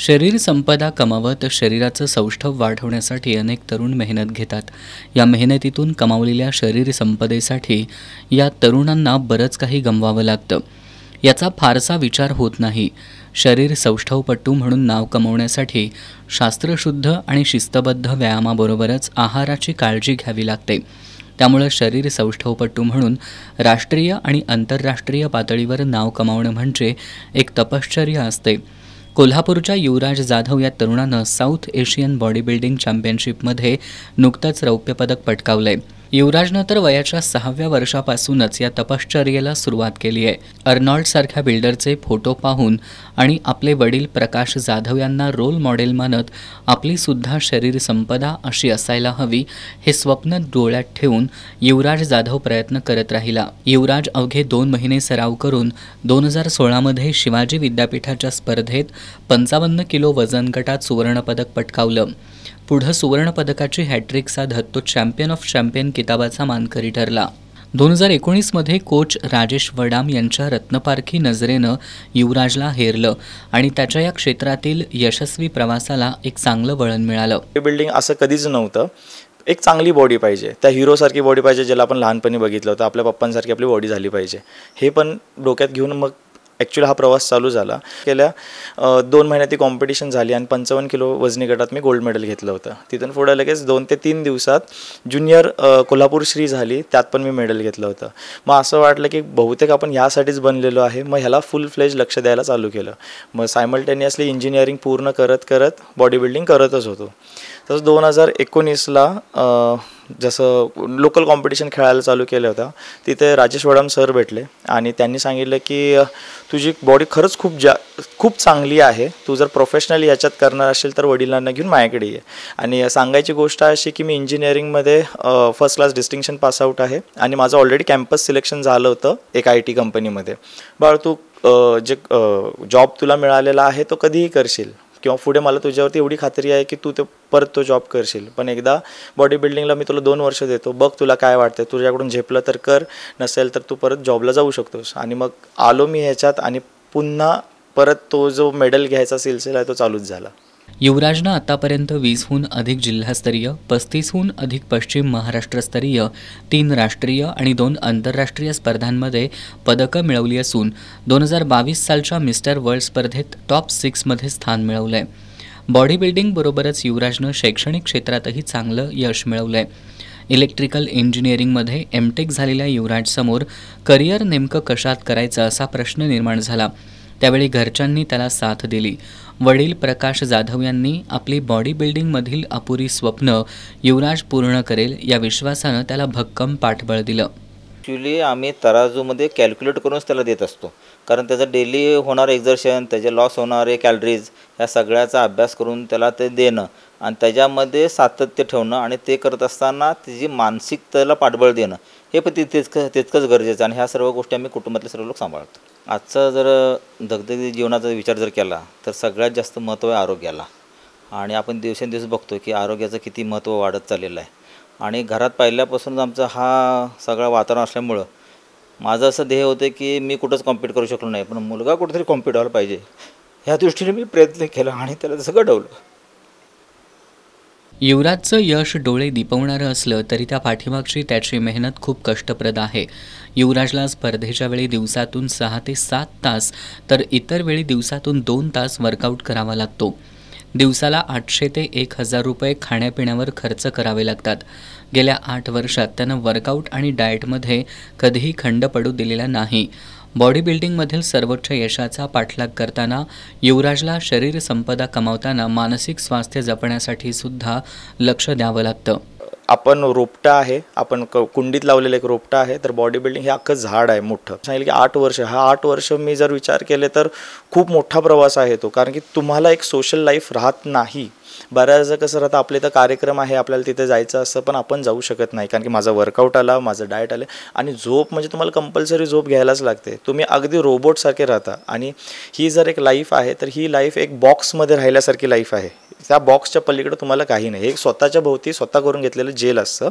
शरीर संपदा कमावत शरीराचं सौष्ठव वाढवण्यासाठी अनेक तरुण मेहनत घेतात. या मेहनतीतून कमावलेल्या शरीर संपदेसाठी या तरुणांना बरंच काही गमवावं लागतं. याचा फारसा विचार होत नाही. शरीर सौष्ठवपट्टू म्हणून नाव कमवण्यासाठी शास्त्रशुद्ध आणि शिस्तबद्ध व्यायामाबरोबरच आहाराची काळजी घ्यावी लागते. त्यामुळे शरीर सौष्ठवपट्टू म्हणून राष्ट्रीय आणि आंतरराष्ट्रीय पातळीवर नाव कमावणं म्हणजे एक तपश्चर्या असते. कोल्हापूरच्या युवराज जाधव या तरुणानं साऊथ एशियन बॉडी बिल्डिंग चॅम्पियनशिपमध्ये नुकतंच रौप्यपदक पटकावलंय. युवराजनं तर वयाच्या 6व्या वर्षापासूनच या तपश्चर्येला सुरुवात केली आहे. अर्नॉल्डसारख्या बिल्डरचे फोटो पाहून आणि आपले वडील प्रकाश जाधव यांना रोल मॉडेल मानत आपली सुद्धा शरीर संपदा अशी असायला हवी हे स्वप्न डोळ्यात ठेवून युवराज जाधव प्रयत्न करत राहिला. युवराज अवघे 2 महिने सराव करून 2016मध्ये शिवाजी विद्यापीठाच्या स्पर्धेत 55 किलो वजन गटात सुवर्णपदक पटकावलं. पुढं सुवर्णपदकाची हॅट्रिक साधत तो चॅम्पियन ऑफ चॅम्पियन किताबाचा मानकरी ठरला. 2019मध्ये कोच राजेश वडाम यांच्या रत्नपारखी नजरेनं युवराजला हेरलं आणि त्याच्या या क्षेत्रातील यशस्वी प्रवासाला एक चांगलं वळण मिळालं. बिल्डिंग असं कधीच नव्हतं. एक चांगली बॉडी पाहिजे, त्या हिरोसारखी बॉडी पाहिजे ज्याला आपण लहानपणी बघितलं होतं. आपल्या पप्पांसारखी आपली बॉडी झाली पाहिजे, हे पण डोक्यात घेऊन मग ॲक्च्युली हा प्रवास चालू झाला. गेल्या 2 महिन्यात ती कॉम्पिटिशन झाली आणि 55 किलो वजनी गटात मी गोल्ड मेडल घेतलं होतं. तिथून पुढे लगेच 2 ते 3 दिवसात ज्युनियर कोल्हापूर श्री झाली, त्यात पण मी मेडल घेतलं होतं. मग असं वाटलं की बहुतेक आपण ह्यासाठीच बनलेलो आहे. मग ह्याला फुल फ्लेज लक्ष द्यायला चालू केलं. मग सायमल्टेनियसली इंजिनिअरिंग पूर्ण करत करत बॉडी बिल्डिंग करतच होतो. तसं 2019ला जसं लोकल कॉम्पिटिशन खेळायला चालू केलं होतं, तिथे राजेश वडाम सर भेटले आणि त्यांनी सांगितलं की तुझी बॉडी खरंच खूप चांगली आहे. तू जर प्रोफेशनली याच्यात करणार असेल तर वडिलांना घेऊन माझ्याकडे ये. आणि सांगायची गोष्ट अशी की मी इंजिनिअरिंगमध्ये फर्स्ट क्लास डिस्टिंक्शन पासआउट आहे आणि माझं ऑलरेडी कॅम्पस सिलेक्शन झालं होतं एक IT कंपनीमध्ये. बाळ तू जे जॉब तुला मिळालेला आहे तो कधीही करशील किंवा पुढे मला तुझ्यावरती एवढी खात्री आहे की तू परत तो जॉब करशील. पण एकदा बॉडी बिल्डिंगला मी तुला 2 वर्ष देतो, बघ तुला काय वाटतं. तुझ्याकडून झेपलं तर कर, नसेल तर तू परत जॉबला जाऊ शकतोस. आणि मग आलो मी ह्याच्यात आणि पुन्हा परत तो जो मेडल घ्यायचा सिलसिला आहे तो चालूच झाला. युवराजनं आतापर्यंत 20हून अधिक जिल्हास्तरीय, 35हून अधिक पश्चिम महाराष्ट्रस्तरीय, 3 राष्ट्रीय आणि 2 आंतरराष्ट्रीय स्पर्धांमध्ये पदकं मिळवली असून 2022 सालच्या मिस्टर वर्ल्ड स्पर्धेत टॉप 6मध्ये स्थान मिळवलं आहे. बॉडी बिल्डिंगबरोबरच युवराजनं शैक्षणिक क्षेत्रातही चांगलं यश मिळवलं आहे. इलेक्ट्रिकल इंजिनिअरिंगमध्ये MTech झालेल्या युवराजसमोर करिअर नेमकं कशात करायचं असा प्रश्न निर्माण झाला. त्यावेळी घरच्यांनी त्याला साथ दिली. वडील प्रकाश जाधव यांनी आपली बॉडी बिल्डिंगमधील अपुरी स्वप्न युवराज पूर्ण करेल या विश्वासानं त्याला भक्कम पाठबळ दिलं. ॲक्च्युली आम्ही तराजूमध्ये कॅल्क्युलेट करूनच त्याला देत असतो, कारण त्याचं डेली होणारं एक्झर्शन, त्याचे लॉस होणारे कॅलरीज ह्या सगळ्याचा अभ्यास करून त्याला ते देणं आणि त्याच्यामध्ये सातत्य ठेवणं आणि ते करत असताना त्याची मानसिक त्याला पाठबळ देणं हे पण तितकंच गरजेचं. आणि ह्या सर्व गोष्टी आम्ही कुटुंबातले सर्व लोक सांभाळतो. आजचा जर दगदगी जीवनाचा विचार जर केला तर सगळ्यात जास्त महत्त्व आहे आरोग्याला. आणि आपण दिवसेंदिवस बघतो की आरोग्याचं किती महत्त्व वाढत चाललेलं आहे. आणि घरात पहिल्यापासून आमचा हा सगळा वातावरण असल्यामुळं माझं असं ध्येय होतं की मी कुठंच कॉम्पीट करू शकलो नाही, पण मुलगा कुठेतरी कॉम्पीट व्हायला पाहिजे ह्या दृष्टीने मी प्रयत्न केला आणि त्याला तसं घडवलं. युवराजचं यश डोळे दिपवणारं असलं तरी त्या पाठीमागची त्याची मेहनत खूप कष्टप्रद आहे. युवराजला स्पर्धेच्या वेळी दिवसातून 6 ते 7 तास तर इतर वेळी दिवसातून 2 तास वर्कआउट करावा लागतो. दिवसाला 800 ते 1000 रुपये खाण्यापिण्यावर खर्च करावे लागतात. गेल्या 8 वर्षात त्यानं वर्कआउट आणि डाएटमध्ये कधीही खंड पडू दिलेला नाही. बॉडी बिल्डिंगमधील सर्वोच्च यशाचा पाठलाग करताना युवराजला शरीर संपदा कमावताना मानसिक स्वास्थ्य जपण्यासाठी सुद्धा लक्ष द्यावं लागतं. आपण रोपटं आहे, आपण कुंडीत लावलेलं एक रोपटं आहे, तर बॉडी बिल्डिंग हे अख्खं झाड आहे मोठं. सांगितलं की 8 वर्ष, हा 8 वर्ष मी जर विचार केले तर खूप मोठा प्रवास आहे तो. कारण की तुम्हाला एक सोशल लाईफ राहत नाही. बऱ्याचदा कसं राहतं, आपले तर कार्यक्रम आहे, आपल्याला तिथे जायचं असतं, पण आपण जाऊ शकत नाही कारण की माझा वर्कआउट आला, माझं डाएट आलं आणि झोप म्हणजे तुम्हाला कंपल्सरी झोप घ्यायलाच लागते. तुम्ही अगदी रोबोटसारखे राहता. आणि ही जर एक लाईफ आहे तर ही लाईफ एक बॉक्समध्ये राहिल्यासारखी लाईफ आहे. त्या बॉक्सच्या पलीकडे तुम्हाला काही नाही. हे स्वतःच्या भोवती स्वतः करून घेतलेलं जेल असतं,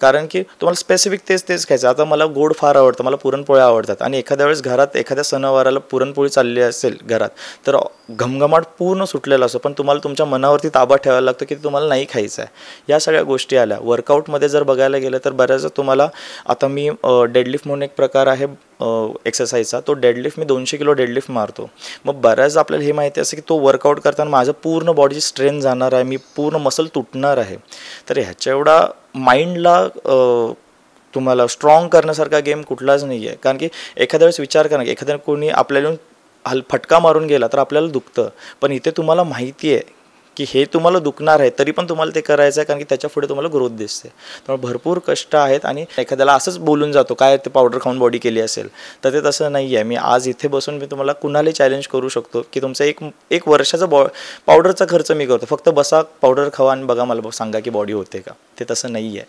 कारण की तुम्हाला स्पेसिफिक तेच खायचं. आता मला गोड फार आवडतं, मला पुरणपोळ्या आवडतात आणि एखाद्या वेळेस घरात एखाद्या सणावाराला पुरणपोळी चालली असेल घरात तर घमघमाट पूर्ण सुटलेला असतो, पण तुम्हाला तुमच्या मनावरती ताबा ठेवायला लागतो की तुम्हाला नाही खायचं आहे. या सगळ्या गोष्टी आल्या. वर्कआउटमध्ये जर बघायला गेलं तर बऱ्याचदा तुम्हाला, आता मी डेडलिफ्ट म्हणून एक प्रकार आहे एक्सरसाइजचा, तो डेडलिफ्ट मी 200 किलो डेडलिफ्ट मारतो. मग बऱ्याचदा आपल्याला हे माहिती असतं की तो वर्कआउट करताना माझं पूर्ण बॉडीची स्ट्रेंथ जाणार आहे, मी पूर्ण मसल तुटणार आहे. तर ह्याच्या एवढा माइंडला तुम्हाला स्ट्रॉंग करण्यासारखा गेम कुठलाच नाही आहे. कारण की एखाद्या वेळेस विचार करा की एखाद्या कोणी आपल्याला फटका मारून गेला तर आपल्याला दुखतं, पण इथे तुम्हाला माहिती आहे की हे तुम्हाला दुखणार आहे तरी पण तुम्हाला ते करायचं आहे, कारण की त्याच्या पुढे तुम्हाला ग्रोथ दिसते. त्यामुळे भरपूर कष्ट आहेत. आणि एखाद्याला असंच बोलून जातो काय ते पावडर खाऊन बॉडी केली असेल, तर ते तसं नाही आहे. मी आज इथे बसून मी तुम्हाला कुणालाही चॅलेंज करू शकतो की तुमचा एक वर्षाचा पावडरचा खर्च मी करतो, फक्त बसा पावडर खावा आणि बघा, मला सांगा की बॉडी होते का. ते तसं नाही आहे.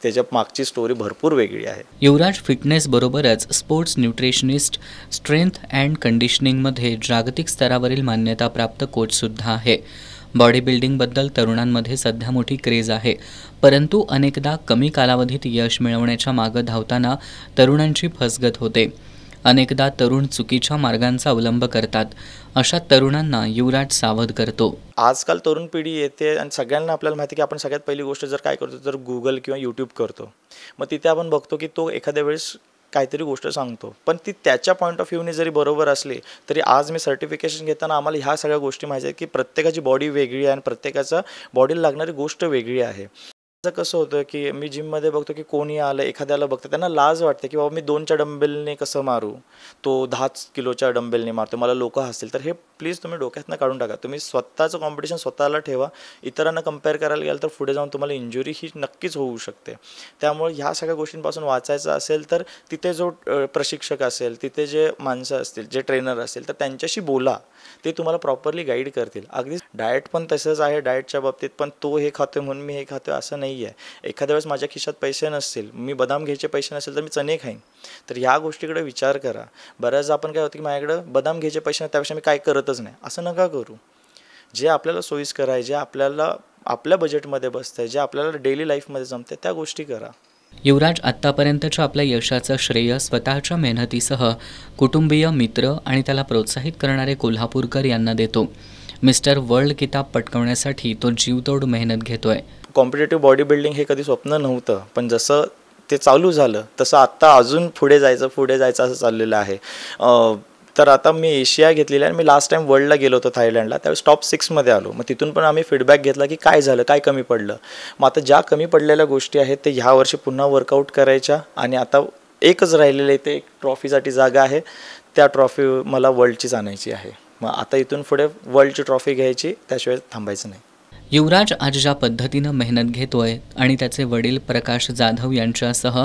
त्याच्या मागची स्टोरी भरपूर वेगळी आहे. युवराज फिटनेस बरोबरच स्पोर्ट्स न्यूट्रिशनिस्ट, स्ट्रेंथ अँड कंडिशनिंगमध्ये जागतिक स्तरावरील मान्यताप्राप्त कोचसुद्धा आहे. बॉडी बिल्डिंगबद्दल तरुणांमध्ये सध्या मोठी क्रेज आहे, परंतु अनेकदा कमी कालावधीत यश मिळवण्याच्या मागं धावताना तरुणांची फसगत होते. अनेकदा तरुण चुकीच्या मार्गांचा अवलंब करतात. अशा तरुणांना युवराज सावध करतो. आजकाल तरुण पिढी येते आणि सगळ्यांना आपल्याला माहिती की आपण सगळ्यात पहिली गोष्ट जर काय करतो तर गुगल किंवा यूट्यूब करतो. मग तिथे आपण बघतो की तो एखाद्या वेळेस काहीतरी गोष्ट सांगतो, पण ती त्याच्या पॉईंट ऑफ व्ह्यूने जरी बरोबर असली तरी आज मी सर्टिफिकेशन घेताना आम्हाला ह्या सगळ्या गोष्टी माहिती आहेत की प्रत्येकाची बॉडी वेगळी आहे आणि प्रत्येकाचा बॉडीला लागणारी गोष्ट वेगळी आहे. असं कसं होतं की मी जिममध्ये बघतो की कोणी आलं, एखाद्याला बघतं त्यांना लाज वाटते की बाबा मी 2च्या डंबेलने कसं मारू, तो 10 किलोच्या डंबेलने मारतो, मला लोक हसतील. तर हे प्लीज तुम्ही डोक्यातनं काढून टाका. तुम्ही स्वतःचं कॉम्पिटिशन स्वतःला ठेवा. इतरांना कंपेअर करायला गेलं तर पुढे जाऊन तुम्हाला इंजुरी ही नक्कीच होऊ शकते. त्यामुळे ह्या सगळ्या गोष्टींपासून वाचायचं असेल तर तिथे जो प्रशिक्षक असेल, तिथे जे माणसं असतील, जे ट्रेनर असतील, तर त्यांच्याशी बोला. ते तुम्हाला प्रॉपरली गाईड करतील. अगदी डाएट पण तसंच आहे. डाएटच्या बाबतीत पण तो हे खातो म्हणून मी हे खातो असं नाही आहे. एखाद्या वेळेस माझ्या खिशात पैसे नसतील, मी बदाम घ्यायचे पैसे नसेल तर मी चणे खाईन. तर ह्या गोष्टीकडे विचार करा. बऱ्याचदा आपण काय होतं की माझ्याकडे बदाम घ्यायचे पैसे नाही, त्यापेक्षा मी काय करतच नाही. असं नका करू. जे आपल्याला सोयीस्कर आहे, जे आपल्याला आपल्या बजेटमध्ये बसतं आहे, जे आपल्याला डेली लाईफमध्ये जमते त्या गोष्टी करा. युवराज आत्तापर्यंतच्या आपल्या यशाचं श्रेय स्वतःच्या मेहनतीसह कुटुंबीय, मित्र आणि त्याला प्रोत्साहित करणारे कोल्हापूरकर यांना देतो. मिस्टर वर्ल्ड किताब पटकावण्यासाठी तो जीवतोड मेहनत घेतोय. कॉम्पिटेटिव्ह बॉडी बिल्डिंग हे कधी स्वप्न नव्हतं, पण जसं ते चालू झालं तसं आत्ता अजून पुढे जायचं असं चाललेलं आहे. तर आता मी एशिया घेतलेली आहे. मी लास्ट टाईम वर्ल्डला गेलो होतो थायलंडला, त्यावेळेस टॉप 6मध्ये आलो. मग तिथून पण आम्ही फीडबॅक घेतला की काय झालं, काय कमी पडलं. मग आता ज्या कमी पडलेल्या गोष्टी आहेत ते ह्या वर्षी पुन्हा वर्कआउट करायच्या. आणि आता एकच राहिलेलं आहे, ते एक ट्रॉफीसाठी जागा आहे. त्या ट्रॉफी मला वर्ल्डचीच आणायची आहे. मग आता इथून पुढे वर्ल्डची ट्रॉफी घ्यायची, त्याशिवाय थांबायचं नाही. युवराज आज ज्या पद्धतीनं मेहनत घेतोय आणि त्याचे वडील प्रकाश जाधव यांच्यासह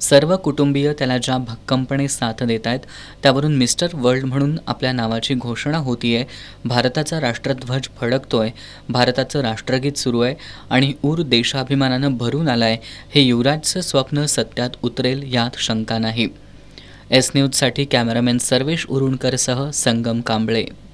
सर्व कुटुंबीय त्याला ज्या भक्कमपणे साथ देत आहेत, त्यावरून मिस्टर वर्ल्ड म्हणून आपल्या नावाची घोषणा होतीये. भारताचा राष्ट्रध्वज फडकतोय, भारताचं राष्ट्रगीत सुरू आहे आणि ऊर देशाभिमानानं भरून आलाय. हे युवराजचं स्वप्न सत्यात उतरेल यात शंका नाही. एस न्यूजसाठी कॅमेरामॅन सर्वेश उरुणकरसह संगम कांबळे.